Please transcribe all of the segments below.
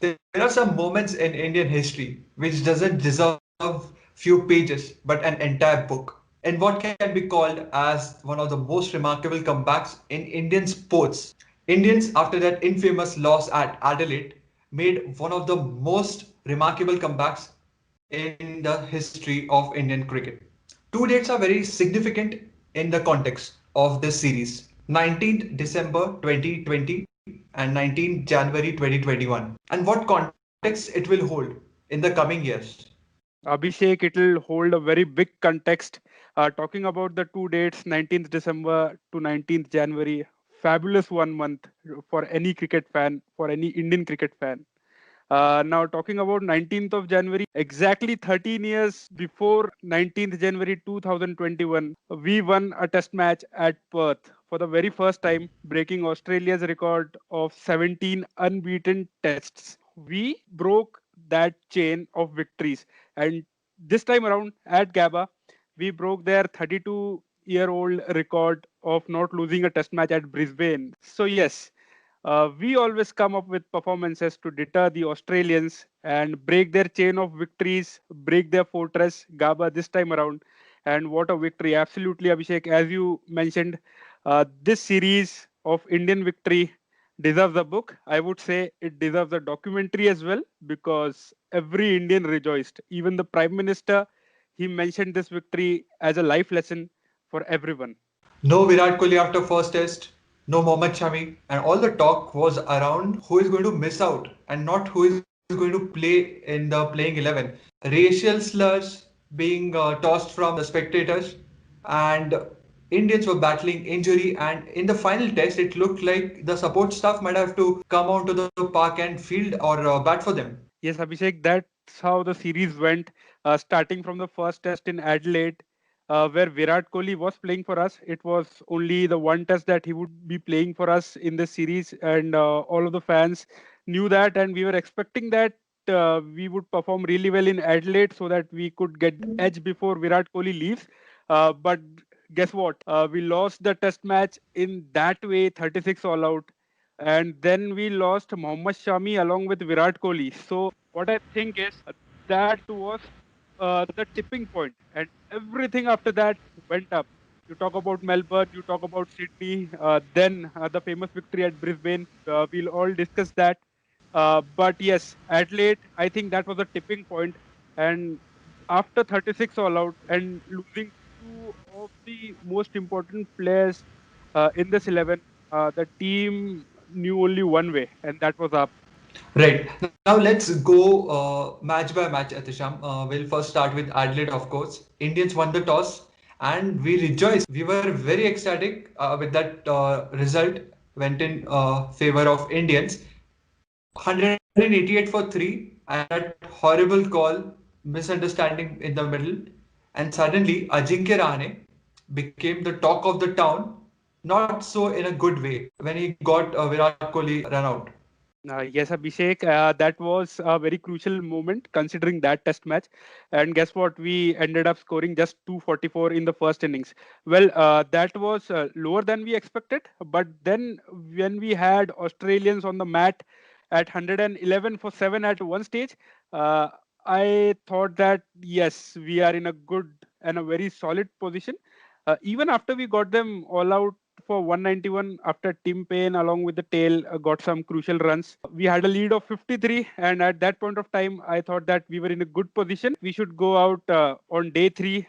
There are some moments in Indian history which doesn't deserve few pages but an entire book. In what can be called as one of the most remarkable comebacks in Indian sports. Indians, after that infamous loss at Adelaide, made one of the most remarkable comebacks in the history of Indian cricket. Two dates are very significant in the context of this series: 19th December 2020 and 19th January 2021. And what context it will hold in the coming years. Abhishek, it will hold a very big context. Talking about the two dates, 19th December to 19th January, fabulous 1 month for any cricket fan, for any Indian cricket fan. Now, talking about 19th of January, exactly 13 years before 19th January 2021, we won a test match at Perth for the very first time, breaking Australia's record of 17 unbeaten tests. We broke that chain of victories. And this time around at Gabba, we broke their 32-year-old record of not losing a test match at Brisbane. So, yes, we always come up with performances to deter the Australians and break their chain of victories, break their fortress, Gabba, this time around. And what a victory! Absolutely, Abhishek. As you mentioned, this series of Indian victory deserves a book. I would say it deserves a documentary as well, because every Indian rejoiced. Even the Prime Minister, he mentioned this victory as a life lesson for everyone. No Virat Kohli after first test, no Mohammad Shami, and all the talk was around who is going to miss out and not who is going to play in the playing 11. Racial slurs being tossed from the spectators, and Indians were battling injury. And in the final test, it looked like the support staff might have to come onto the park and field or bat for them. Yes, Abhishek, that's how the series went. Starting from the first test in Adelaide, where Virat Kohli was playing for us. It was only the one test that he would be playing for us in the series, and all of the fans knew that, and we were expecting that we would perform really well in Adelaide so that we could get edge before Virat Kohli leaves. But guess what? We lost the test match in that way, 36 all out, and then we lost Mohammad Shami along with Virat Kohli. So what I think is that was the tipping point, and everything after that went up. You talk about Melbourne, you talk about Sydney, then the famous victory at Brisbane. We'll all discuss that. But yes, Adelaide, I think that was a tipping point. And after 36 all out and losing two of the most important players in this 11, the team knew only one way, and that was up. Right. Now let's go match by match, Atisham. We'll first start with Adelaide, of course. Indians won the toss and we rejoiced. We were very ecstatic with that result, went in favor of Indians. 188 for 3 and that horrible call, misunderstanding in the middle. And suddenly Ajinkya Rahane became the talk of the town, not so in a good way when he got Virat Kohli run out. Yes, Abhishek, that was a very crucial moment considering that test match. And guess what? We ended up scoring just 244 in the first innings. Well, that was lower than we expected. But then when we had Australians on the mat at 111 for 7 at one stage, uh, I thought that yes, we are in a good and a very solid position. Even after we got them all out for 191 after Tim Payne along with the tail got some crucial runs. We had a lead of 53, and at that point of time, I thought that we were in a good position. We should go out on day three,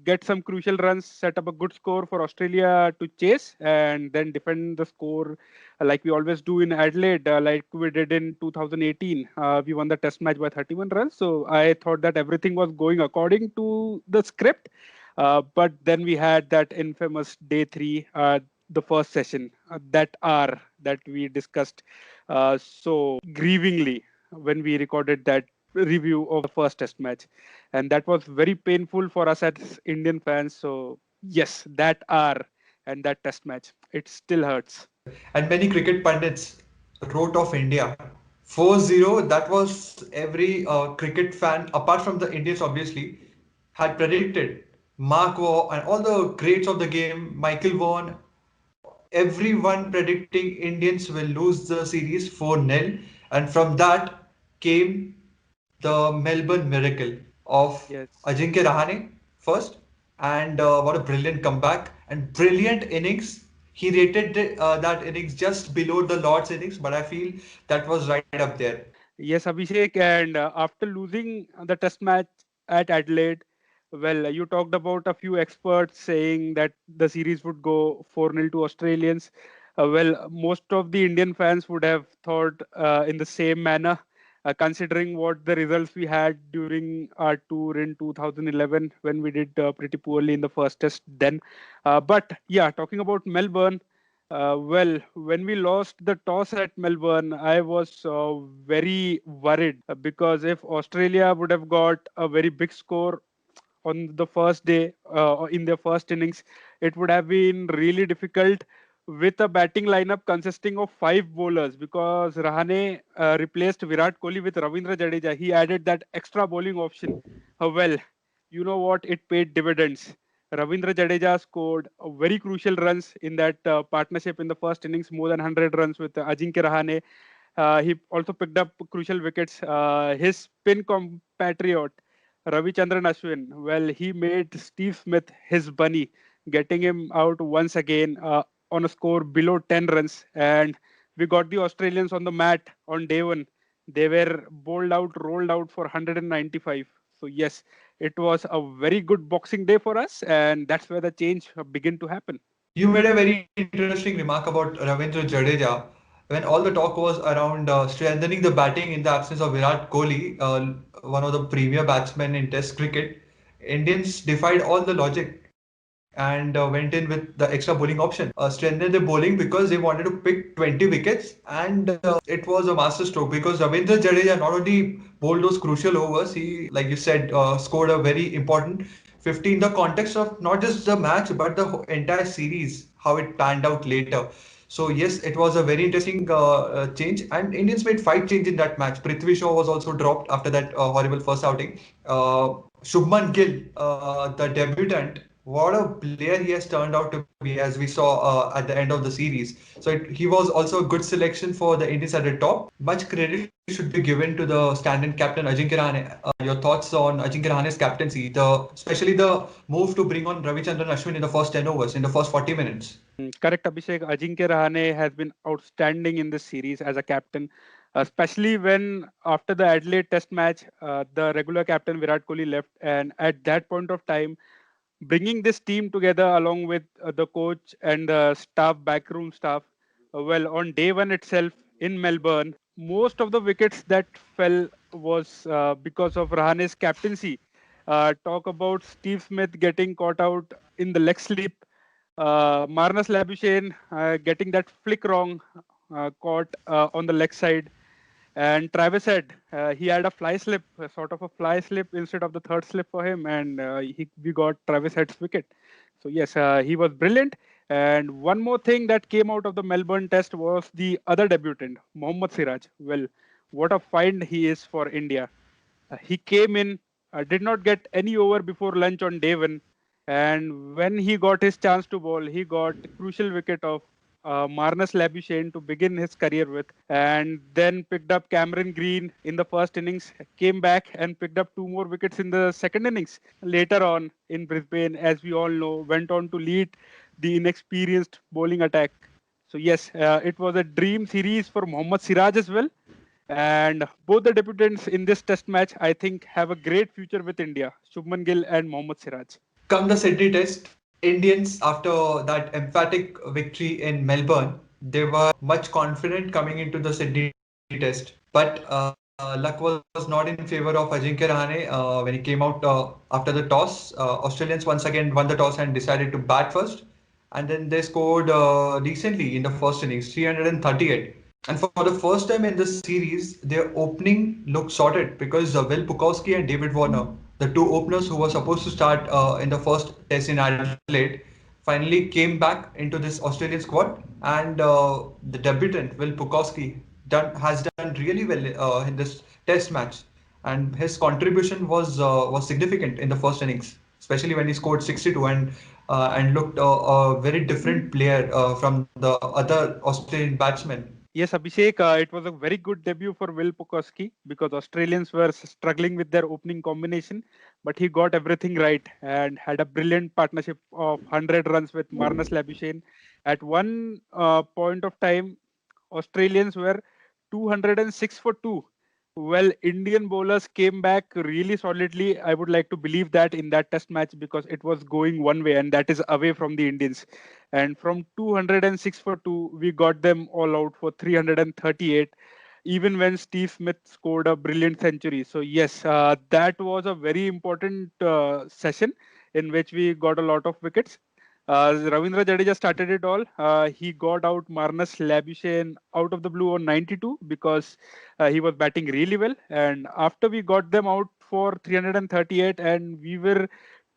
get some crucial runs, set up a good score for Australia to chase, and then defend the score like we always do in Adelaide, like we did in 2018. We won the test match by 31 runs. So I thought that everything was going according to the script. But then we had that infamous day three, the first session, that hour that we discussed so grievingly when we recorded that review of the first test match. And that was very painful for us as Indian fans. So, yes, that hour and that test match, it still hurts. And many cricket pundits wrote of India. 4-0, that was every cricket fan, apart from the Indians obviously, had predicted. Mark Waugh and all the greats of the game, Michael Vaughan, everyone predicting Indians will lose the series 4-0. And from that, came the Melbourne miracle of Yes. Ajinkya Rahane first, and what a brilliant comeback and brilliant innings. He rated that innings just below the Lord's innings, but I feel that was right up there. Yes, Abhishek. And after losing the test match at Adelaide, well, you talked about a few experts saying that the series would go 4-0 to Australians. Well, most of the Indian fans would have thought in the same manner, considering what the results we had during our tour in 2011 when we did pretty poorly in the first test then. But yeah, talking about Melbourne. Well, when we lost the toss at Melbourne, I was very worried because if Australia would have got a very big score on the first day in their first innings, it would have been really difficult with a batting lineup consisting of five bowlers because Rahane replaced Virat Kohli with Ravindra Jadeja. He added that extra bowling option. Well, you know what? It paid dividends. Ravindra Jadeja scored very crucial runs in that partnership in the first innings, more than 100 runs with Ajinkya Rahane. He also picked up crucial wickets. His spin compatriot, Ravichandran Ashwin, well, he made Steve Smith his bunny, getting him out once again on a score below 10 runs. And we got the Australians on the mat on day one. They were bowled out, rolled out for 195. So, yes, it was a very good boxing day for us, and that's where the change began to happen. You made a very interesting remark about Ravindra Jadeja. When all the talk was around strengthening the batting in the absence of Virat Kohli, one of the premier batsmen in Test cricket, Indians defied all the logic and went in with the extra bowling option. Strengthened the bowling because they wanted to pick 20 wickets, and it was a masterstroke because Ravindra Jadeja not only bowled those crucial overs, he, like you said, scored a very important 50 in the context of not just the match but the entire series, how it panned out later. So yes, it was a very interesting change, and Indians made five changes in that match. Prithvi Shaw was also dropped after that horrible first outing. Shubman Gill, the debutant, what a player he has turned out to be, as we saw at the end of the series. So he was also a good selection for the Indians at the top. Much credit should be given to the stand-in captain Ajinkya Rahane. Your thoughts on Ajinkya Rahane's captaincy, especially the move to bring on Ravichandran Ashwin in the first 10 overs, in the first 40 minutes. Correct, Abhishek. Ajinkya Rahane has been outstanding in this series as a captain, especially when after the Adelaide Test match, the regular captain Virat Kohli left, and at that point of time, bringing this team together along with the coach and the staff, backroom staff. Well, on day one itself in Melbourne, most of the wickets that fell was because of Rahane's captaincy. Talk about Steve Smith getting caught out in the leg slip, Marnus Labuschagne getting that flick wrong, caught on the leg side. And Travis said he had a fly slip, a sort of a fly slip instead of the third slip for him, and we got Travis Head's wicket. So yes, he was brilliant. And one more thing that came out of the Melbourne Test was the other debutant, Mohammad Siraj. Well, what a find he is for India. He came in, did not get any over before lunch on day one, and when he got his chance to bowl, he got crucial wicket of Marnus Labuschagne to begin his career with, and then picked up Cameron Green in the first innings, came back and picked up two more wickets in the second innings. Later on in Brisbane, as we all know, went on to lead the inexperienced bowling attack. So yes, it was a dream series for Mohammad Siraj as well. And both the debutants in this test match, I think, have a great future with India, Shubman Gill and Mohammad Siraj. Come the Sydney Test, Indians, after that emphatic victory in Melbourne, they were much confident coming into the Sydney Test. But luck was not in favor of Ajinkya Rahane when he came out after the toss. Australians once again won the toss and decided to bat first. And then they scored decently in the first innings, 338. And for the first time in this series, their opening looked sorted because Will Pukowski and David Warner, the two openers who were supposed to start in the first test in Adelaide, finally came back into this Australian squad. And the debutant, Will Pukowski, has done really well in this test match. And his contribution was significant in the first innings, especially when he scored 62 and looked a very different player from the other Australian batsmen. Yes, Abhishek, it was a very good debut for Will Pucosky because Australians were struggling with their opening combination, but he got everything right and had a brilliant partnership of 100 runs with Marnus Labuschagne. At one point of time, Australians were 206 for 2. Well, Indian bowlers came back really solidly. I would like to believe that in that test match because it was going one way and that is away from the Indians. And from 206 for 2, we got them all out for 338, even when Steve Smith scored a brilliant century. So, yes, that was a very important session in which we got a lot of wickets. Ravindra Jadeja started it all. He got out Marnus Labuschagne out of the blue on 92 because he was batting really well. And after we got them out for 338 and we were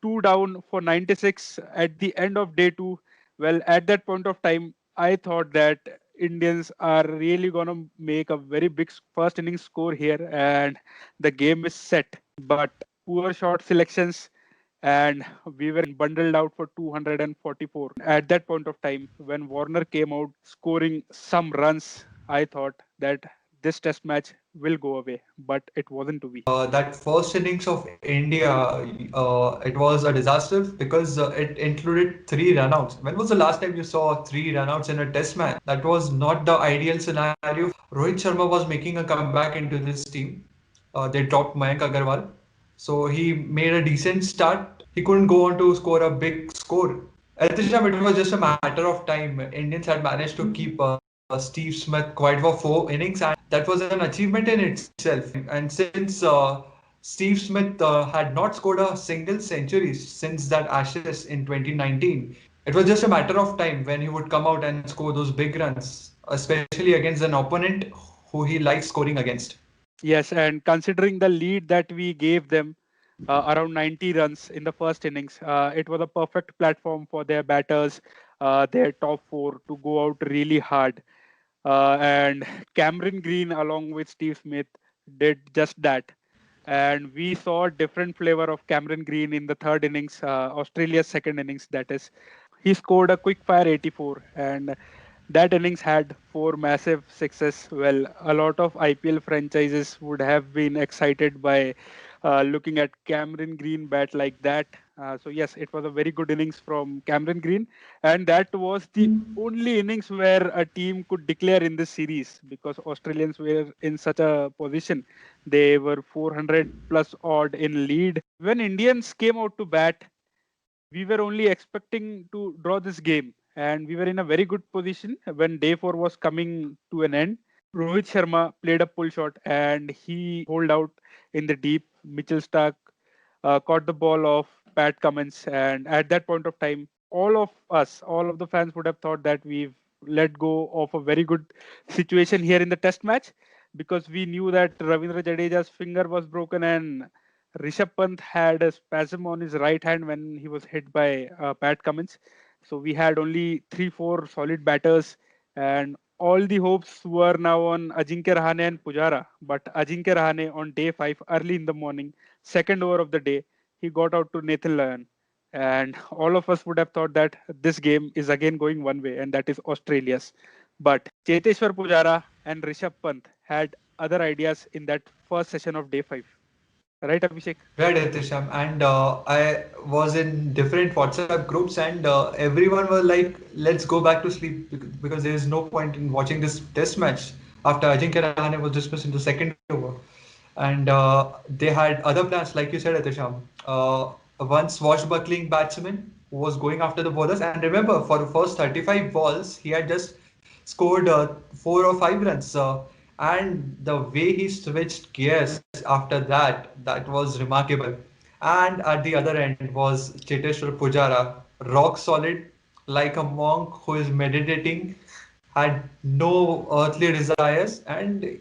two down for 96 at the end of day two, well, at that point of time, I thought that Indians are really going to make a very big first innings score here and the game is set. But poor shot selections and we were bundled out for 244. At that point of time, when Warner came out scoring some runs, I thought that this test match will go away, but it wasn't to be. That first innings of India, it was a disaster because it included three runouts. When was the last time you saw three runouts in a test match? That was not the ideal scenario. Rohit Sharma was making a comeback into this team. They dropped Mayank Agarwal. So he made a decent start. He couldn't go on to score a big score. At this time, it was just a matter of time. Indians had managed to keep Steve Smith quiet for 4 innings, and that was an achievement in itself. And since Steve Smith had not scored a single century since that Ashes in 2019, it was just a matter of time when he would come out and score those big runs, especially against an opponent who he likes scoring against. Yes, and considering the lead that we gave them, around 90 runs in the first innings, it was a perfect platform for their batters, their top four, to go out really hard. And Cameron Green, along with Steve Smith, did just that. And we saw a different flavor of Cameron Green in the third innings, Australia's second innings, that is. He scored a quick fire 84, and that innings had four massive sixes. Well, a lot of IPL franchises would have been excited by looking at Cameron Green bat like that. So yes, it was a very good innings from Cameron Green, and that was the only innings where a team could declare in this series because Australians were in such a position. They were 400 plus odd in lead. When Indians came out to bat, we were only expecting to draw this game, and we were in a very good position when day four was coming to an end. Rohit Sharma played a pull shot and he holed out in the deep. Mitchell Stark caught the ball of Pat Cummins, and at that point of time, all of us, all of the fans would have thought that we've let go of a very good situation here in the test match because we knew that Ravindra Jadeja's finger was broken and Rishabh Pant had a spasm on his right hand when he was hit by Pat Cummins. So we had only 3-4 solid batters, and all the hopes were now on Ajinkya Rahane and Pujara. But Ajinkya Rahane on day 5, early in the morning, second over of the day, he got out to Nathan Lyon. And all of us would have thought that this game is again going one way, and that is Australia's. But Cheteshwar Pujara and Rishabh Pant had other ideas in that first session of day 5. Right, Abhishek? Right, Atisham. And I was in different WhatsApp groups, and everyone were like, "Let's go back to sleep because there is no point in watching this test match." After Ajinkya Rahane was dismissed in the second over, and they had other plans, like you said, Atisham. One swashbuckling batsman who was going after the bowlers, and remember, for the first 35 balls, he had just scored 4 or 5 runs. And the way he switched gears after that, that was remarkable. And at the other end was Cheteshwar Pujara, rock solid, like a monk who is meditating, had no earthly desires, and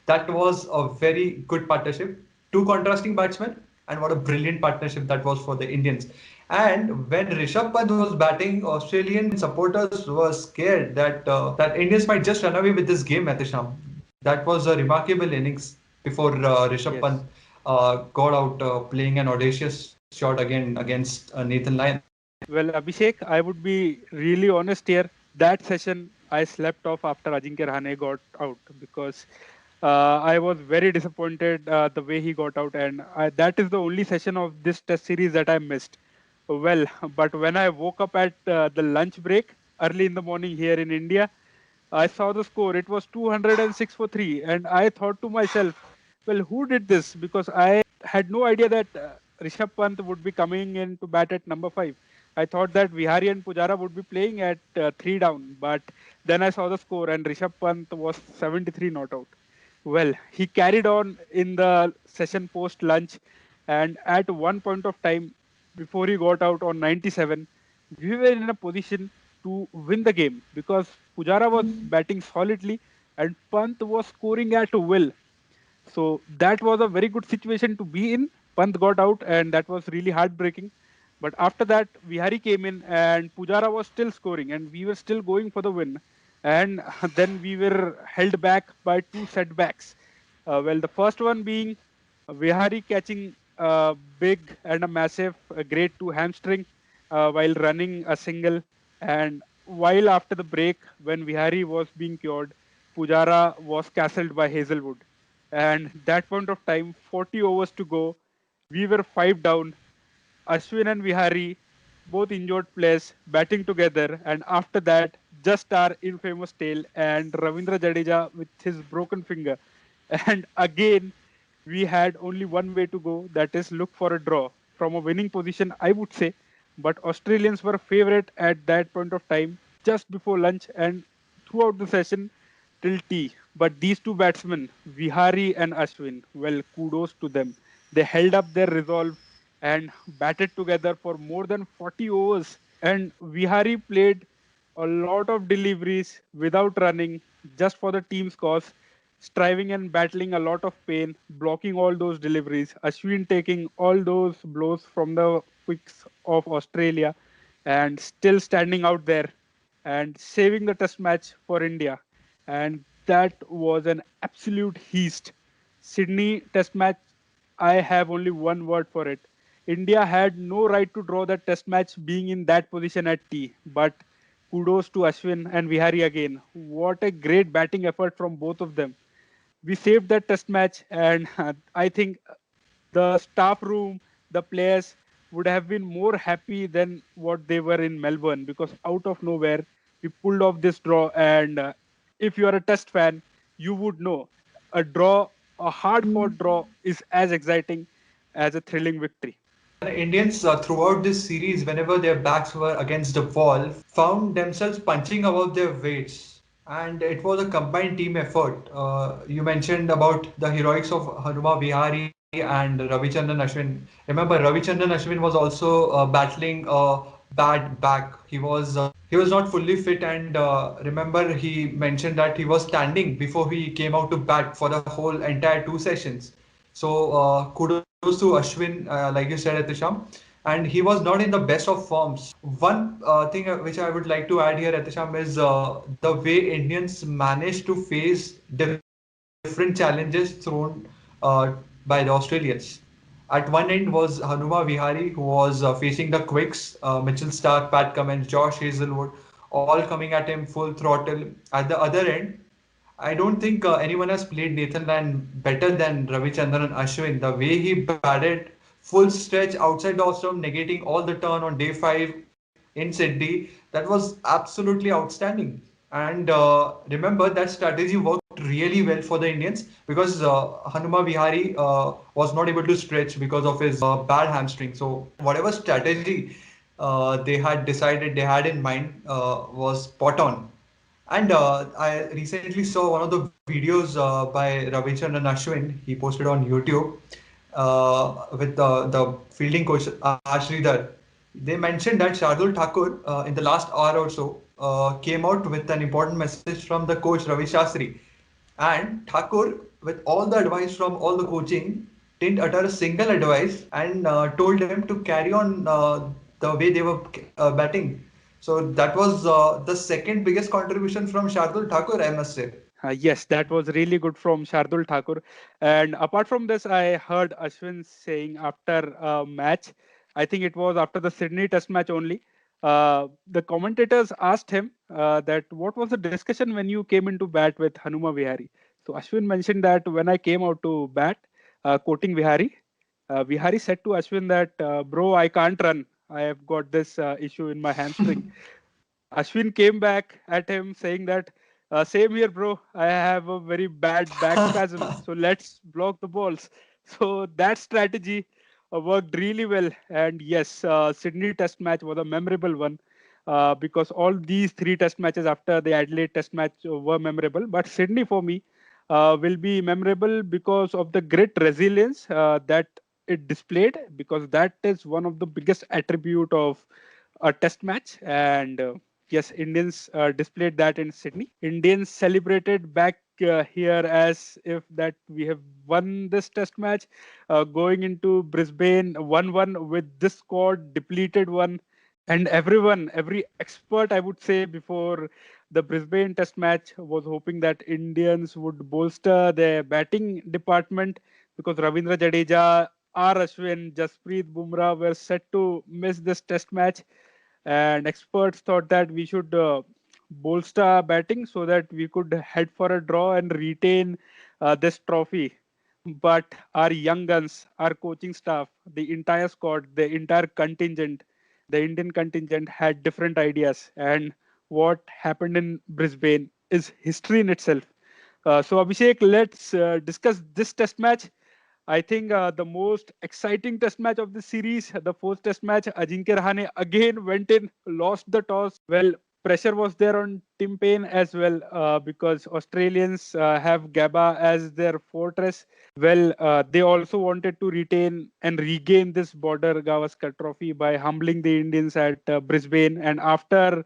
that was a very good partnership. Two contrasting batsmen, and what a brilliant partnership that was for the Indians. And when Rishabh Pant was batting, Australian supporters were scared that Indians might just run away with this game, Matisham. That was a remarkable innings before Rishabh Pant Yes. got out playing an audacious shot again against Nathan Lyon. Well, Abhishek, I would be really honest here. That session I slept off after Ajinkya Rahane got out because I was very disappointed the way he got out, and that is the only session of this test series that I missed. Well, but when I woke up at the lunch break early in the morning here in India, I saw the score. It was 206 for 3, and I thought to myself, well, who did this? Because I had no idea that Rishabh Pant would be coming in to bat at number 5. I thought that Vihari and Pujara would be playing at 3 down, but then I saw the score, and Rishabh Pant was 73 not out. Well, he carried on in the session post lunch, and at one point of time, before he got out on 97, we were in a position to win the game because Pujara was batting solidly and Pant was scoring at will. So that was a very good situation to be in. Pant got out, and that was really heartbreaking. But after that, Vihari came in, and Pujara was still scoring, and we were still going for the win. And then we were held back by two setbacks. Well, the first one being Vihari catching a big and a massive grade 2 hamstring while running a single. And while after the break, when Vihari was being cured, Pujara was castled by Hazelwood. And that point of time, 40 overs to go, we were 5 down. Ashwin and Vihari, both injured players, batting together. And after that, just our infamous tail and Ravindra Jadeja with his broken finger. And again, we had only one way to go, that is look for a draw from a winning position, I would say. But Australians were favorite at that point of time, just before lunch and throughout the session till tea. But these two batsmen, Vihari and Ashwin, well, kudos to them. They held up their resolve and batted together for more than 40 overs. And Vihari played a lot of deliveries without running, just for the team's cause, striving and battling a lot of pain, blocking all those deliveries. Ashwin taking all those blows from the quicks of Australia and still standing out there and saving the test match for India. And that was an absolute heist. Sydney test match, I have only one word for it. India had no right to draw that test match being in that position at T. But kudos to Ashwin and Vihari again. What a great batting effort from both of them. We saved that test match, and I think the staff room, the players would have been more happy than what they were in Melbourne because out of nowhere we pulled off this draw. And if you are a test fan, you would know a draw, a hard fought draw, is as exciting as a thrilling victory. And Indians throughout this series, whenever their backs were against the wall, found themselves punching above their weights. And it was a combined team effort. You mentioned about the heroics of Hanuma Vihari and Ravichandran Ashwin. Remember, Ravichandran Ashwin was also battling a bad back. He was not fully fit, and remember he mentioned that he was standing before he came out to bat for the whole entire 2 sessions. So kudos to Ashwin, like you said, Atisham, and he was not in the best of forms. One thing which I would like to add here, Atisham, is the way Indians managed to face different challenges thrown by the Australians. At one end was Hanuma Vihari, who was facing the quicks, Mitchell Stark, Pat Cummins, Josh Hazelwood, all coming at him full throttle. At the other end, I don't think anyone has played Nathan Lyon better than Ravichandran and Ashwin. The way he batted full stretch outside the off stump, negating all the turn on day 5 in Sydney, that was absolutely outstanding. And remember that strategy worked really well for the Indians because Hanuma Vihari was not able to stretch because of his bad hamstring. So whatever strategy they had decided they had in mind was spot on. And I recently saw one of the videos by Ravichandran Ashwin. He posted on YouTube with the fielding coach Ashridhar. They mentioned that Shardul Thakur in the last hour or so came out with an important message from the coach Ravi Shastri. And Thakur, with all the advice from all the coaching, didn't utter a single advice and told them to carry on the way they were batting. So that was the second biggest contribution from Shardul Thakur, I must say. Yes, that was really good from Shardul Thakur. And apart from this, I heard Ashwin saying after a match, I think it was after the Sydney Test match only. The commentators asked him that what was the discussion when you came into bat with Hanuma Vihari. So Ashwin mentioned that when I came out to bat, quoting Vihari, Vihari said to Ashwin that, bro, I can't run. I have got this issue in my hamstring. Ashwin came back at him saying that, same here, bro. I have a very bad back spasm. So let's block the balls. So that strategy worked really well. And yes, Sydney Test match was a memorable one because all these three Test matches after the Adelaide Test match were memorable. But Sydney for me will be memorable because of the great resilience that it displayed, because that is one of the biggest attribute of a Test match. And yes, Indians displayed that in Sydney. Indians celebrated back here as if that we have won this Test match, going into Brisbane 1-1 with this squad, depleted one. And everyone, every expert, I would say, before the Brisbane Test match was hoping that Indians would bolster their batting department because Ravindra Jadeja, R. Ashwin, Jasprit Bumrah were set to miss this Test match, and experts thought that we should bolster our batting so that we could head for a draw and retain this trophy. But our young guns, our coaching staff, the entire squad, the entire contingent, the Indian contingent had different ideas. And what happened in Brisbane is history in itself. So, Abhishek, let's discuss this test match. I think the most exciting test match of the series, the first test match, Ajinkya Rahane again went in, lost the toss. Well, pressure was there on Tim Payne as well because Australians have Gabba as their fortress. Well, they also wanted to retain and regain this border Gavaskar trophy by humbling the Indians at Brisbane. And after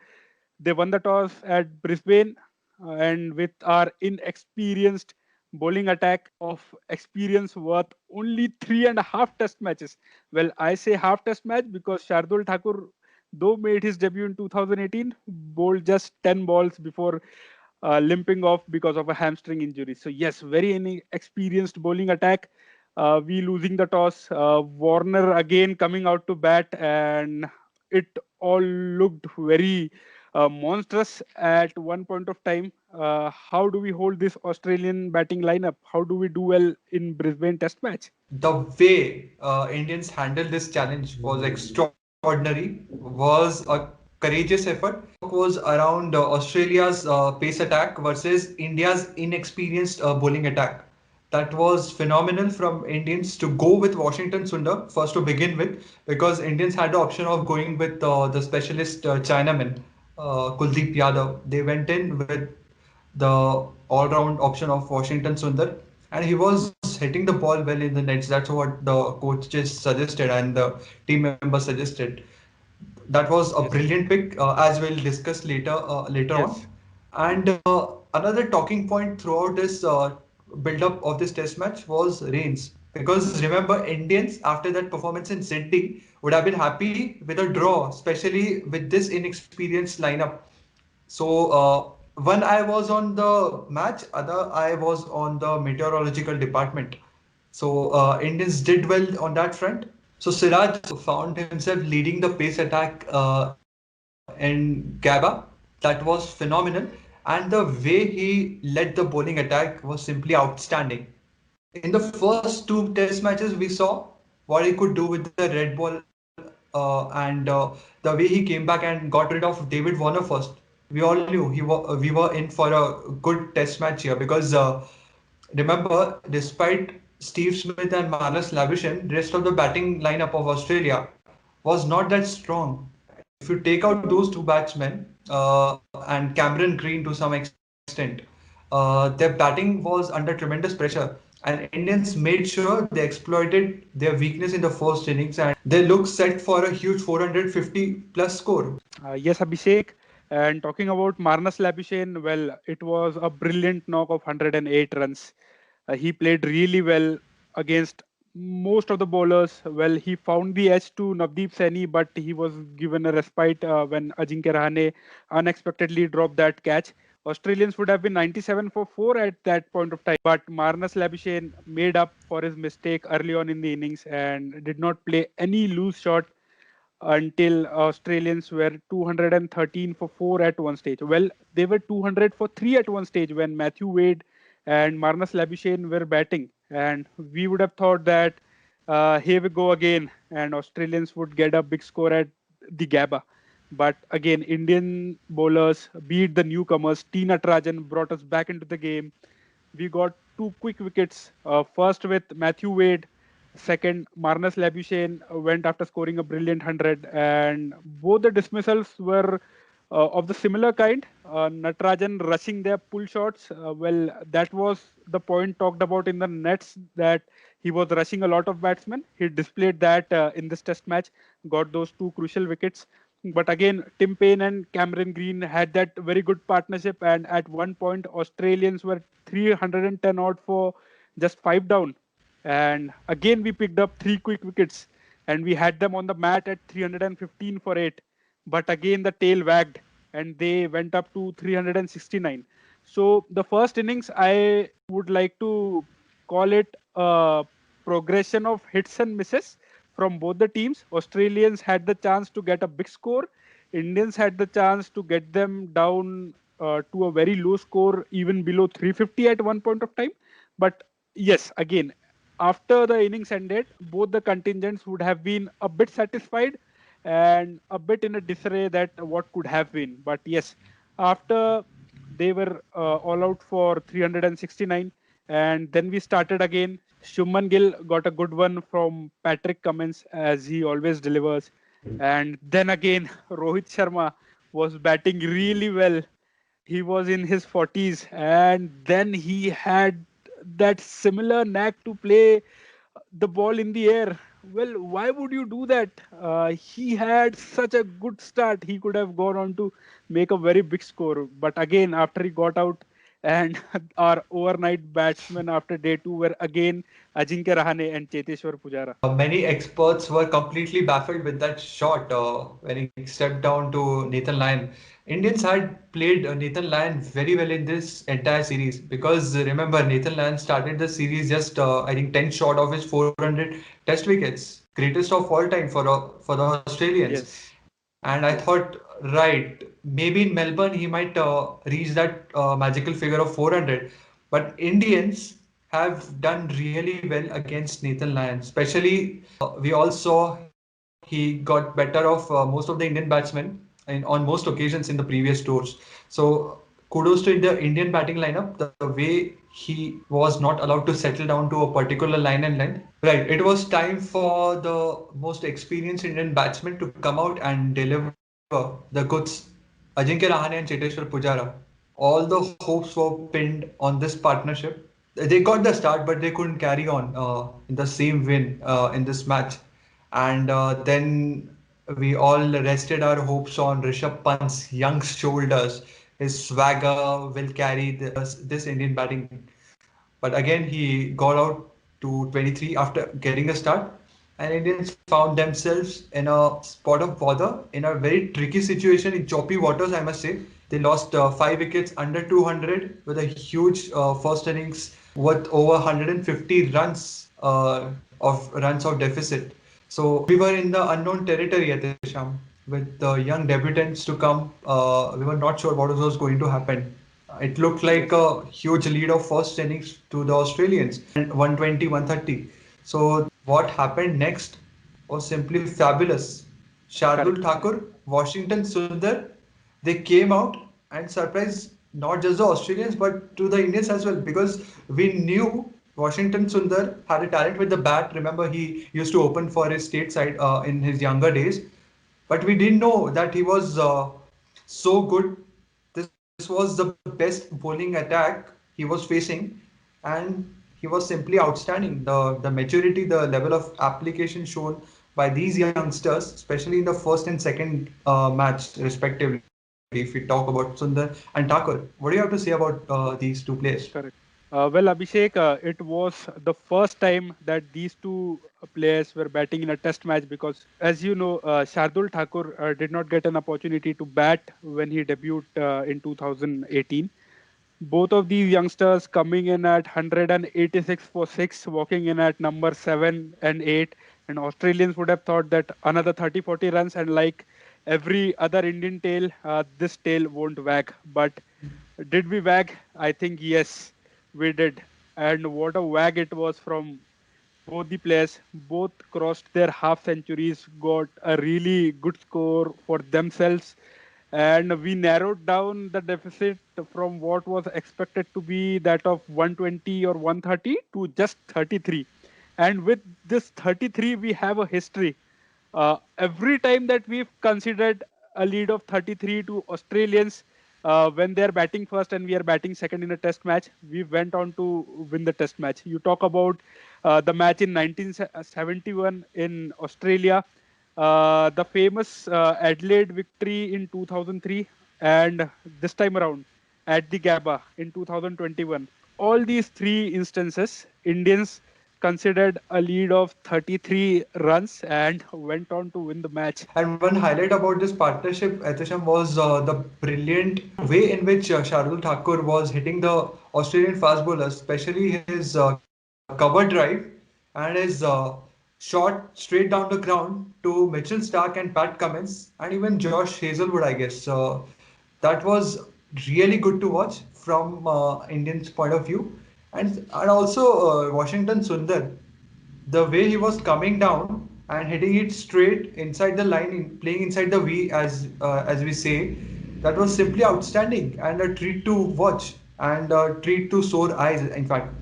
they won the toss at Brisbane, and with our inexperienced bowling attack of experience worth only 3.5 test matches. Well, I say half test match because Shardul Thakur, though made his debut in 2018, bowled just 10 balls before limping off because of a hamstring injury. So yes, very inexperienced bowling attack. We losing the toss. Warner again coming out to bat, and it all looked very monstrous at one point of time. How do we hold this Australian batting lineup? How do we do well in Brisbane Test match? The way Indians handled this challenge was extraordinary, was a courageous effort. Was around Australia's pace attack versus India's inexperienced bowling attack. That was phenomenal from Indians to go with Washington Sundar first to begin with, because Indians had the option of going with the specialist Chinaman, Kuldeep Yadav. They went in with the all-round option of Washington Sundar, and he was hitting the ball well in the nets. That's what the coaches suggested and the team members suggested. That was a Yes. brilliant pick, as we'll discuss later on. Yes. And another talking point throughout this build-up of this test match was rains. Because remember, Indians after that performance in Sydney would have been happy with a draw, especially with this inexperienced lineup. So one eye was on the match, other eye was on the meteorological department. So Indians did well on that front. So Siraj found himself leading the pace attack in Gabba. That was phenomenal. And the way he led the bowling attack was simply outstanding. In the first two test matches, we saw what he could do with the red ball, and the way he came back and got rid of David Warner first. We all knew we were in for a good test match here because remember, despite Steve Smith and Marnus Labuschagne, the rest of the batting lineup of Australia was not that strong. If you take out those two batsmen and Cameron Green to some extent, their batting was under tremendous pressure, and Indians made sure they exploited their weakness in the first innings, and they looked set for a huge 450 plus score. Yes, Abhishek. And talking about Marnus Labuschagne, well, it was a brilliant knock of 108 runs. He played really well against most of the bowlers. Well, he found the edge to Navdeep Saini, but he was given a respite when Ajinkya Rahane unexpectedly dropped that catch. Australians would have been 97 for 4 at that point of time, but Marnus Labuschagne made up for his mistake early on in the innings and did not play any loose shot. until Australians were 213 for 4 at one stage. Well, they were 200 for 3 at one stage when Matthew Wade and Marnus Labuschagne were batting. And we would have thought that here we go again, and Australians would get a big score at the Gabba. But again, Indian bowlers beat the newcomers. T. Natarajan brought us back into the game. We got two quick wickets. First with Matthew Wade, second Marnus Labuschagne went after scoring a brilliant 100, and both the dismissals were of the similar kind. Natarajan rushing their pull shots. Well, that was the point talked about in the nets, that he was rushing a lot of batsmen. He displayed that in this test match, got those two crucial wickets. But again, Tim Payne and Cameron Green had that very good partnership, and at one point, Australians were 310 odd for just 5 down. And again, we picked up three quick wickets, and we had them on the mat at 315 for 8. But again, the tail wagged, and they went up to 369. So the first innings, I would like to call it a progression of hits and misses from both the teams. Australians had the chance to get a big score. Indians had the chance to get them down to a very low score, even below 350 at one point of time. But yes, again, after the innings ended, both the contingents would have been a bit satisfied and a bit in a disarray that what could have been. But yes, after they were all out for 369, and then we started again. Shuman Gill got a good one from Patrick Cummins, as he always delivers. And then again, Rohit Sharma was batting really well. He was in his 40s, and then he had that similar knack to play the ball in the air. Well, why would you do that? He had such a good start. He could have gone on to make a very big score. But again, after he got out, and our overnight batsmen after day two were again Ajinkya Rahane and Cheteshwar Pujara. Many experts were completely baffled with that shot when he stepped down to Nathan Lyon. Indians had played Nathan Lyon very well in this entire series because remember Nathan Lyon started the series just I think 10 short of his 400 Test wickets, greatest of all time for the Australians. Yes, And I yes, thought, right, maybe in Melbourne he might reach that magical figure of 400. But Indians have done really well against Nathan Lyon. Especially, we all saw he got better of most of the Indian batsmen on most occasions in the previous tours. So kudos to the Indian batting lineup, the way he was not allowed to settle down to a particular line and length. Right, it was time for the most experienced Indian batsman to come out and deliver the goods. Ajinkya Rahane and Cheteshwar Pujara. All the hopes were pinned on this partnership. They got the start, but they couldn't carry on in the same win in this match. And then we all rested our hopes on Rishabh Pant's young shoulders. His swagger will carry this Indian batting. But again, he got out to 23 after getting a start, and Indians found themselves in a spot of bother in a very tricky situation in choppy waters, I must say. They lost 5 wickets under 200 with a huge first innings worth over 150 runs of deficit. So we were in the unknown territory at Isham with the young debutants to come. We were not sure what was going to happen. It looked like yes, a huge lead of first innings to the Australians and 120, 130. So what happened next was simply fabulous. Shardul correct, correct. Thakur, Washington Sundar, they came out and surprised not just the Australians but to the Indians as well because we knew Washington Sundar had a talent with the bat. Remember, he used to open for his state side in his younger days, but we didn't know that he was so good. This was the best bowling attack he was facing, and he was simply outstanding. The maturity, the level of application shown by these youngsters, especially in the first and second match, respectively. If we talk about Sundar and Thakur, what do you have to say about these two players? Correct. Well, Abhishek, it was the first time that these two players were batting in a test match because, as you know, Shardul Thakur did not get an opportunity to bat when he debuted in 2018. Both of these youngsters coming in at 186 for 6, walking in at number 7 and 8, and Australians would have thought that another 30, 40 runs, and like every other Indian tail, this tail won't wag. But did we wag? I think yes, we did. And what a wag it was from both the players. Both crossed their half centuries, got a really good score for themselves, and we narrowed down the deficit from what was expected to be that of 120 or 130 to just 33. And with this 33, we have a history. Every time that we've considered a lead of 33 to Australians, when they're batting first and we are batting second in a test match, we went on to win the test match. You talk about the match in 1971 in Australia, the famous Adelaide victory in 2003, and this time around at the Gabba in 2021. All these three instances, Indians considered a lead of 33 runs and went on to win the match. And one highlight about this partnership, Etisham, was the brilliant way in which Shardul Thakur was hitting the Australian fast bowlers, especially his cover drive and his shot straight down the ground to Mitchell Stark and Pat Cummins and even Josh Hazelwood, I guess. That was really good to watch from Indians' point of view. And also Washington Sundar, the way he was coming down and hitting it straight inside the line, playing inside the V as we say, that was simply outstanding and a treat to watch and a treat to sore eyes. In fact,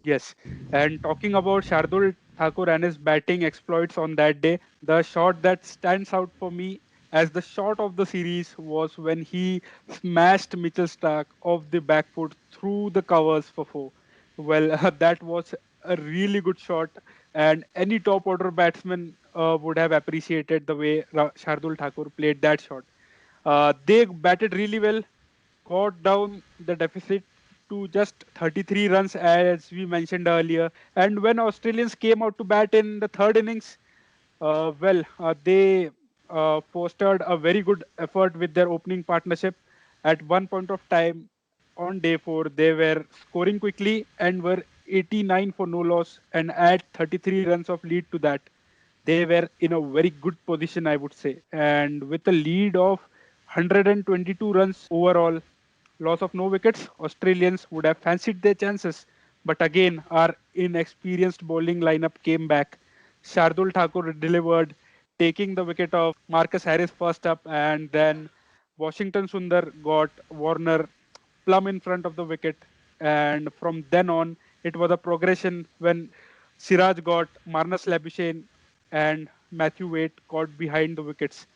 Yes. And talking about Shardul Thakur and his batting exploits on that day, the shot that stands out for me as the shot of the series was when he smashed Mitchell Stark off the back foot through the covers for four. Well, that was a really good shot, and any top order batsman would have appreciated the way Shardul Thakur played that shot. They batted really well, got down the deficit to just 33 runs, as we mentioned earlier. And when Australians came out to bat in the third innings, they fostered a very good effort with their opening partnership. At one point of time on day four, they were scoring quickly and were 89 for no loss and add 33 runs of lead to that. They were in a very good position, I would say. And with a lead of 122 runs overall, loss of no wickets, Australians would have fancied their chances. But again, our inexperienced bowling lineup came back. Shardul Thakur delivered, taking the wicket of Marcus Harris first up, and then Washington Sundar got Warner plumb in front of the wicket. And from then on, it was a progression when Siraj got Marnus Labuschagne and Matthew Waite got behind the wickets.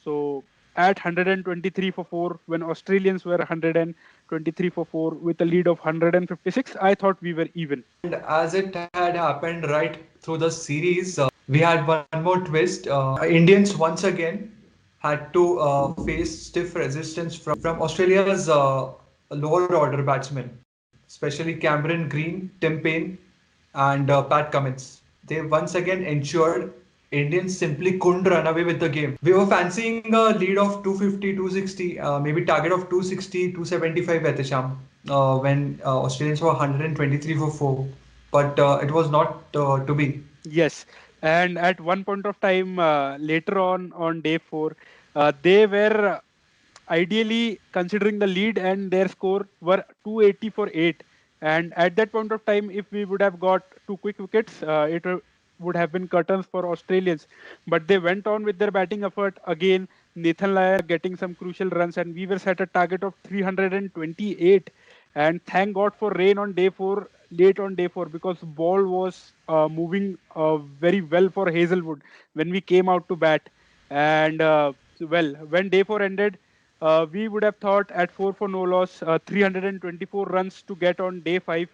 So at 123 for 4, when Australians were 123 for 4 with a lead of 156, I thought we were even. and as it had happened right through the series, we had one more twist. Indians once again had to face stiff resistance from Australia's lower order batsmen, especially Cameron Green, Tim Payne, and Pat Cummins. They once again ensured Indians simply couldn't run away with the game. We were fancying a lead of 250, 260, maybe target of 260, 275 at the Sham, when Australians were 123 for 4. But it was not to be. Yes, and at one point of time later on day four, they were ideally considering the lead and their score were 280 for 8. And at that point of time, if we would have got two quick wickets, would have been curtains for Australians. But they went on with their batting effort again. Nathan Lyon getting some crucial runs, and we were set a target of 328. And thank God for rain on day four, late on day four, because ball was moving very well for Hazelwood when we came out to bat. And when day four ended, we would have thought at 4 for no loss, 324 runs to get on day 5.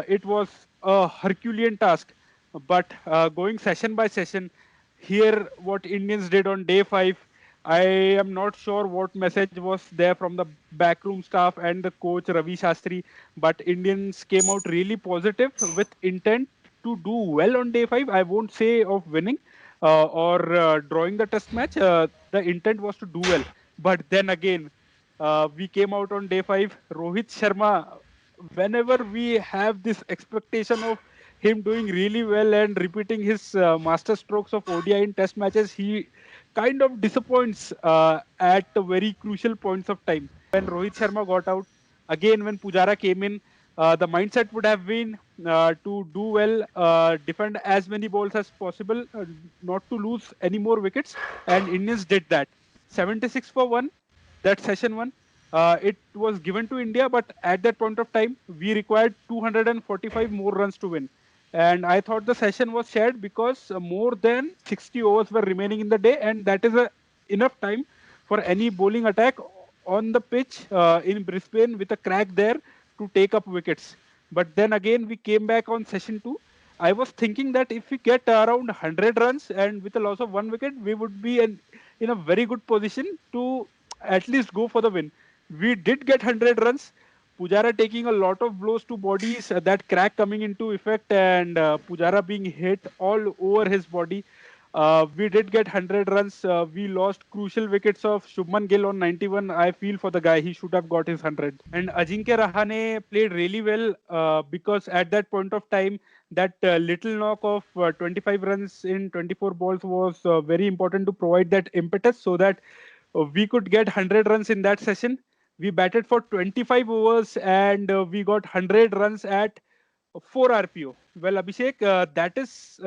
It was a Herculean task. But going session by session, here what Indians did on day 5, I am not sure what message was there from the backroom staff and the coach Ravi Shastri, but Indians came out really positive with intent to do well on day 5. I won't say of winning or drawing the test match. The intent was to do well. But then again, we came out on day 5. Rohit Sharma, whenever we have this expectation of him doing really well and repeating his master strokes of ODI in test matches, he kind of disappoints at the very crucial points of time. When Rohit Sharma got out, again when Pujara came in, the mindset would have been to do well, defend as many balls as possible, not to lose any more wickets, and Indians did that. 76 for 1, that session 1. It was given to India, but at that point of time, we required 245 more runs to win. And I thought the session was shared because more than 60 overs were remaining in the day, and that is enough time for any bowling attack on the pitch in Brisbane with a crack there to take up wickets. But then again, we came back on session 2. I was thinking that if we get around 100 runs and with a loss of 1 wicket, we would be in a very good position to at least go for the win. We did get 100 runs. Pujara taking a lot of blows to bodies, that crack coming into effect, and Pujara being hit all over his body. We did get 100 runs. We lost crucial wickets of Shubman Gill on 91. I feel for the guy. He should have got his 100. And Ajinkya Rahane played really well because at that point of time, that little knock of 25 runs in 24 balls was very important to provide that impetus so that we could get 100 runs in that session. We batted for 25 overs and we got 100 runs at 4 RPO. Well, Abhishek, that is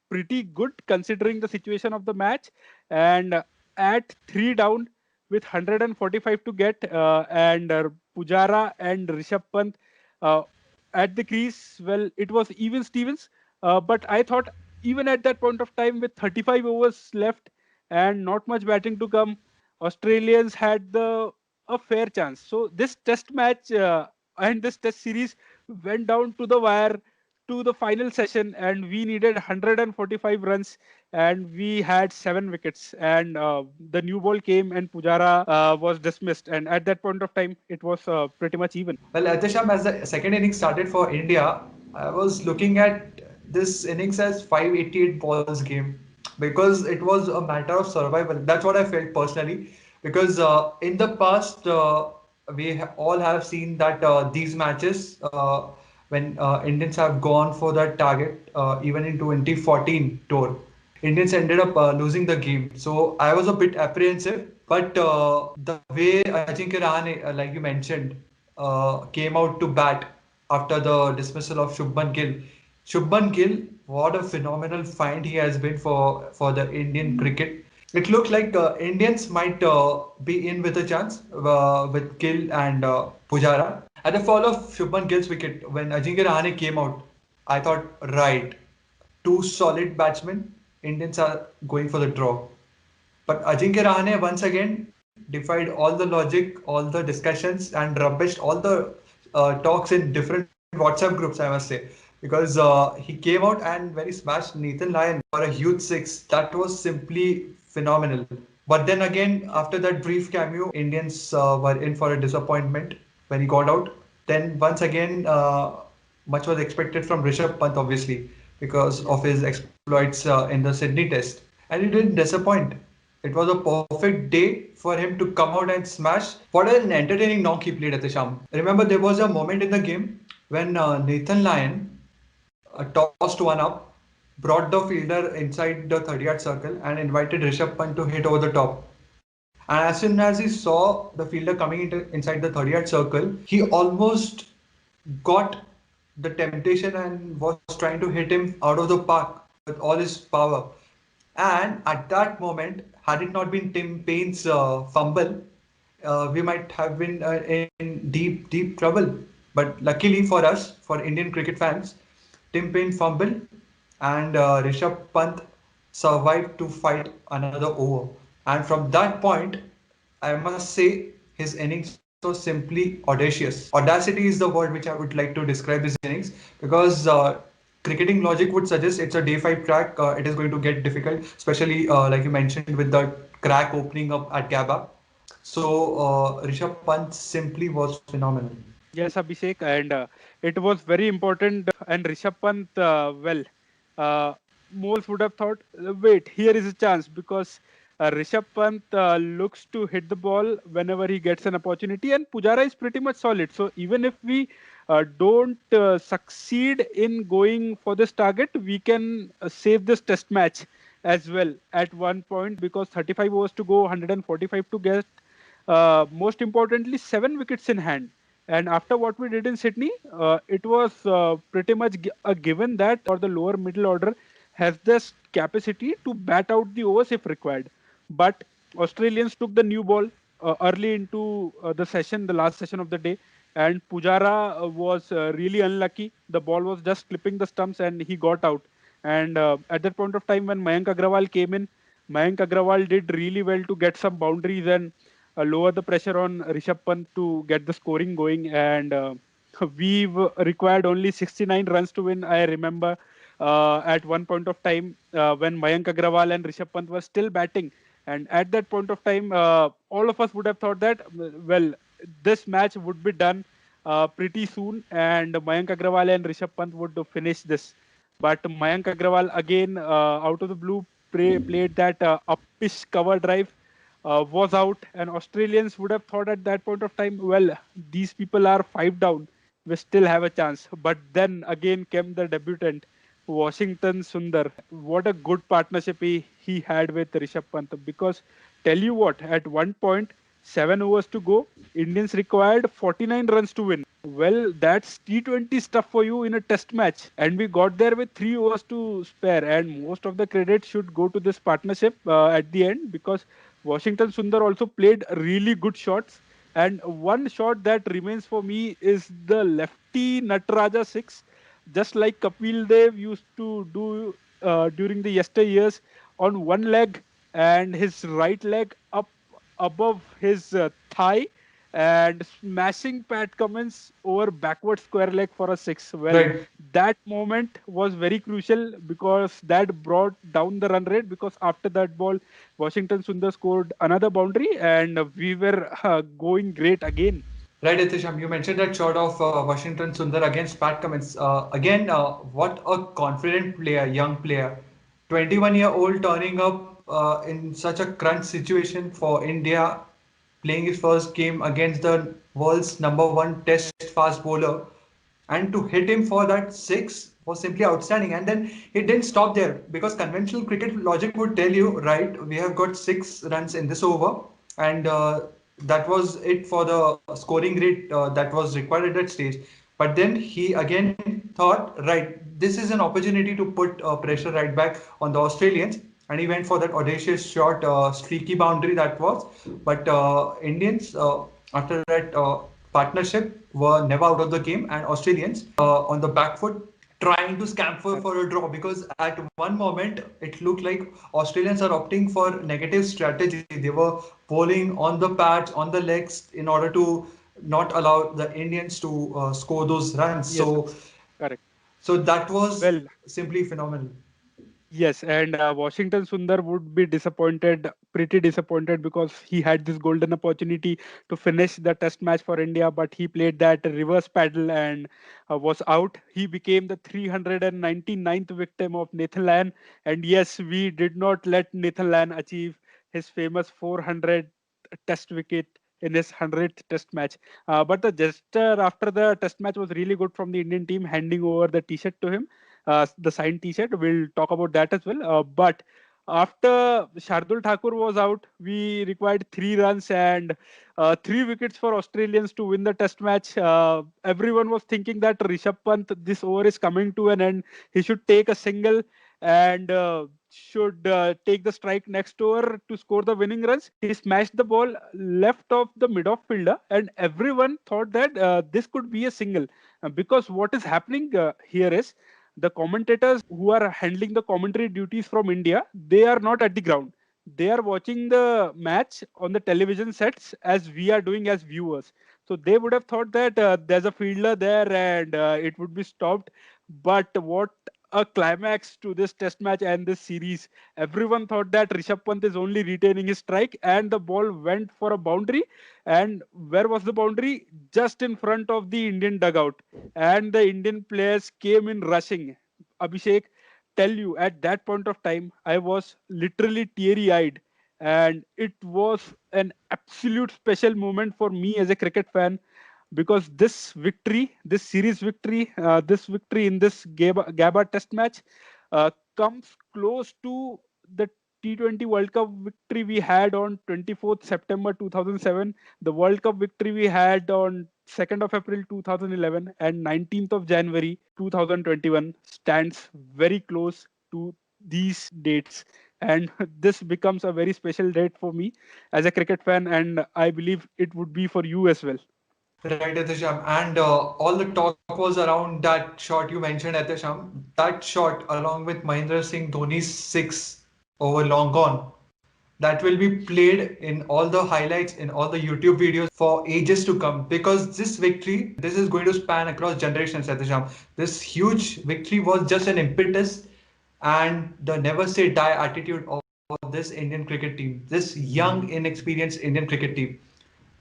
pretty good considering the situation of the match. And at 3 down with 145 to get, and Pujara and Rishabh Pant uh, at the crease, well, it was even Stevens. But I thought even at that point of time, with 35 overs left and not much batting to come, Australians had the a fair chance. So this test match and this test series went down to the wire to the final session, and we needed 145 runs, and we had 7 wickets. And the new ball came, and Pujara was dismissed. And at that point of time, it was pretty much even. Well, Atisham, as the second innings started for India, I was looking at this innings as 588 balls game because it was a matter of survival. That's what I felt personally. Because in the past, all have seen that these matches, when Indians have gone for that target, even in 2014 tour, Indians ended up losing the game. So I was a bit apprehensive. But the way Ajinkya Rahane, like you mentioned, came out to bat after the dismissal of Shubman Gill. Shubman Gill, what a phenomenal find he has been for the Indian cricket. It looked like Indians might be in with a chance with Gill and Pujara. At the fall of Shubman Gill's wicket, when Ajinkya Rahane came out, I thought, right, two solid batsmen, Indians are going for the draw. But Ajinkya Rahane once again defied all the logic, all the discussions, and rubbished all the talks in different WhatsApp groups, I must say. Because he came out and when he smashed Nathan Lyon for a huge six, that was simply phenomenal. But then again, after that brief cameo, Indians were in for a disappointment when he got out. Then once again, much was expected from Rishabh Pant, obviously, because of his exploits in the Sydney Test, and he didn't disappoint. It was a perfect day for him to come out and smash. What an entertaining knock he played at the Sham. Remember, there was a moment in the game when Nathan Lyon tossed one up, brought the fielder inside the 30-yard circle, and invited Rishabh Pant to hit over the top. And as soon as he saw the fielder coming inside the 30-yard circle, he almost got the temptation and was trying to hit him out of the park with all his power. And at that moment, had it not been Tim Payne's fumble, we might have been in deep, deep trouble. But luckily for us, for Indian cricket fans, Tim Payne fumbled and Rishabh Pant survived to fight another over. And from that point, I must say his innings was simply audacious. Audacity is the word which I would like to describe his innings because cricketing logic would suggest it's a day 5 track. It is going to get difficult, especially like you mentioned with the crack opening up at Gabba. So Rishabh Pant simply was phenomenal. Yes, Abhishek, and it was very important. And Rishabh Pant, well, most would have thought, wait, here is a chance because Rishabh Pant looks to hit the ball whenever he gets an opportunity, and Pujara is pretty much solid. So even if we don't succeed in going for this target, we can save this test match as well at one point, because 35 overs to go, 145 to get, most importantly, 7 wickets in hand. And after what we did in Sydney, it was pretty much a given that the lower middle order has this capacity to bat out the overs if required. But Australians took the new ball early into the session, the last session of the day, and Pujara was really unlucky. The ball was just clipping the stumps and he got out. And at that point of time, when Mayank Agrawal came in, Mayank Agrawal did really well to get some boundaries and lower the pressure on Rishabh Pant to get the scoring going. And we've required only 69 runs to win. I remember at one point of time when Mayank Agrawal and Rishabh Pant were still batting. And at that point of time, all of us would have thought that, well, this match would be done pretty soon, and Mayank Agrawal and Rishabh Pant would finish this. But Mayank Agrawal again, out of the blue, played that uppish cover drive, was out, and Australians would have thought at that point of time, well, these people are five down, we still have a chance. But then again came the debutant, Washington Sundar. What a good partnership he had with Rishabh Pant. Because tell you what, at one point, 7 overs to go, Indians required 49 runs to win. Well, that's T20 stuff for you in a test match. And we got there with 3 overs to spare. And most of the credit should go to this partnership at the end, because Washington Sundar also played really good shots. And one shot that remains for me is the lefty Nataraja six, just like Kapil Dev used to do during the yesteryears, on one leg and his right leg up above his thigh, and smashing Pat Cummins over backward square leg for a six. Well, Right. that moment was very crucial because that brought down the run rate. Because after that ball, Washington Sundar scored another boundary, and we were going great again. Right, Itisham, you mentioned that shot of Washington Sundar against Pat Cummins. Again, what a confident player, young player. 21-year-old turning up in such a crunch situation for India, playing his first game against the world's number one test fast bowler. And to hit him for that six was simply outstanding. And then he didn't stop there, because conventional cricket logic would tell you, right, we have got 6 runs in this over, and that was it for the scoring rate that was required at that stage. But then he again thought, right, this is an opportunity to put pressure right back on the Australians, and he went for that audacious shot, streaky boundary that was. But Indians, after that partnership, were never out of the game, and Australians on the back foot trying to scamper for a draw, because at one moment it looked like Australians are opting for negative strategy. They were bowling on the pads, on the legs, in order to not allow the Indians to score those runs. Yes, correct. So that was Well, simply phenomenal. yes, and Washington Sundar would be disappointed, pretty disappointed, because he had this golden opportunity to finish the test match for India, but he played that reverse paddle and was out. He became the 399th victim of Nathan Lyon. And yes, we did not let Nathan Lyon achieve his famous 400 test wicket in his 100th test match. But the gesture after the test match was really good from the Indian team, handing over the t-shirt to him, the signed t-shirt. We'll talk about that as well. But after Shardul Thakur was out, we required 3 runs and 3 wickets for Australians to win the test match. Everyone was thinking that Rishabh Pant, this over is coming to an end. He should take a single and should take the strike next over to score the winning runs. He smashed the ball left of the mid off fielder, and everyone thought that this could be a single. Because what is happening here is, the commentators who are handling the commentary duties from India, they are not at the ground. They are watching the match on the television sets as we are doing as viewers. So they would have thought that there's a fielder there and it would be stopped. But what a climax to this test match and this series. Everyone thought that Rishabh Pant is only retaining his strike, and the ball went for a boundary. And where was the boundary? Just in front of the Indian dugout. And the Indian players came in rushing. Abhishek, tell you, at that point of time, I was literally teary eyed. And it was an absolute special moment for me as a cricket fan. because this series victory, this victory in this Gabba test match comes close to the T20 World Cup victory we had on 24th September 2007, the World Cup victory we had on 2nd of April 2011, and 19th of January 2021 stands very close to these dates. And this becomes a very special date for me as a cricket fan, and I believe it would be for you as well. Right, Atisham. And all the talk was around that shot you mentioned, Atisham. That shot, along with Mahendra Singh Dhoni's six over long gone, that will be played in all the highlights in all the YouTube videos for ages to come. Because this victory, this is going to span across generations, Atisham. This huge victory was just an impetus and the never say die attitude of this Indian cricket team, this young, inexperienced Indian cricket team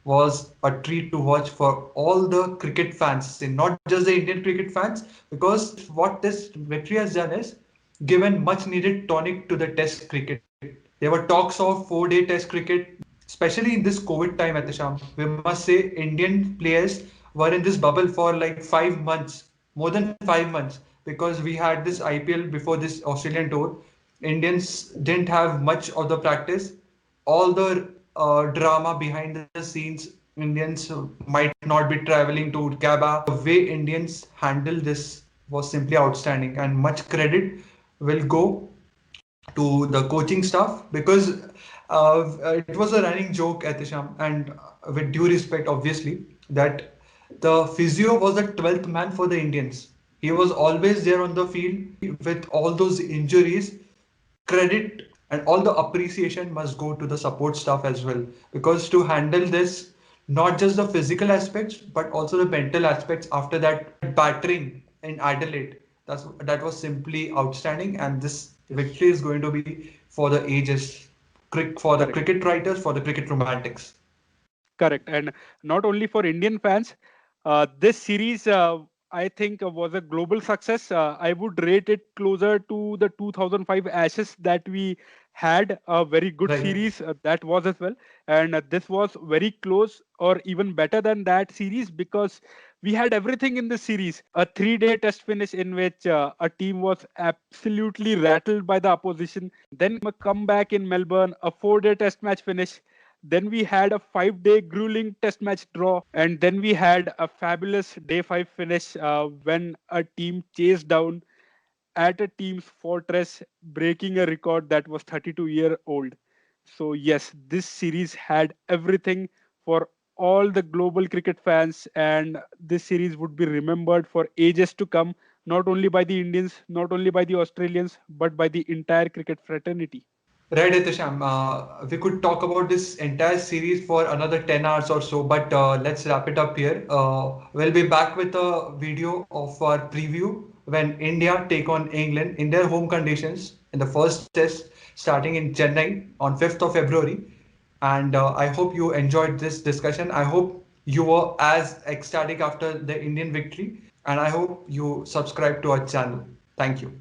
was a treat to watch for all the cricket fans, not just the Indian cricket fans, because what this victory has done is given much needed tonic to the test cricket. There were talks of 4 day test cricket, especially in this COVID time at the Sham. We must say Indian players were in this bubble for like 5 months, more than 5 months, because we had this IPL before this Australian tour. Indians didn't have much of the practice, all the drama behind the scenes. Indians might not be traveling to Gabba. The way Indians handled this was simply outstanding, and much credit will go to the coaching staff because it was a running joke at the Sham, and with due respect, obviously, that the physio was the 12th man for the Indians. He was always there on the field with all those injuries. Credit and all the appreciation must go to the support staff as well, because to handle this, not just the physical aspects but also the mental aspects after that battering in Adelaide, that was simply outstanding, and this victory is going to be for the ages, for the Correct. cricket writers, for the cricket romantics. Correct. And not only for Indian fans, this series, I think, was a global success. I would rate it closer to the 2005 Ashes that we had a very good Right. series. That was as well. And this was very close or even better than that series because we had everything in this series. A 3 day test finish in which a team was absolutely rattled by the opposition. Then a comeback in Melbourne, a 4 day test match finish. Then we had a 5 day grueling test match draw, and then we had a fabulous day five finish when a team chased down at a team's fortress, breaking a record that was 32-year old. So yes, this series had everything for all the global cricket fans, and this series would be remembered for ages to come, not only by the Indians, not only by the Australians, but by the entire cricket fraternity. Right, Hitisham. We could talk about this entire series for another 10 hours or so, but let's wrap it up here. We'll be back with a video of our preview when India take on England in their home conditions in the first test starting in Chennai on 5th of February. And I hope you enjoyed this discussion. I hope you were as ecstatic after the Indian victory, and I hope you subscribe to our channel. Thank you.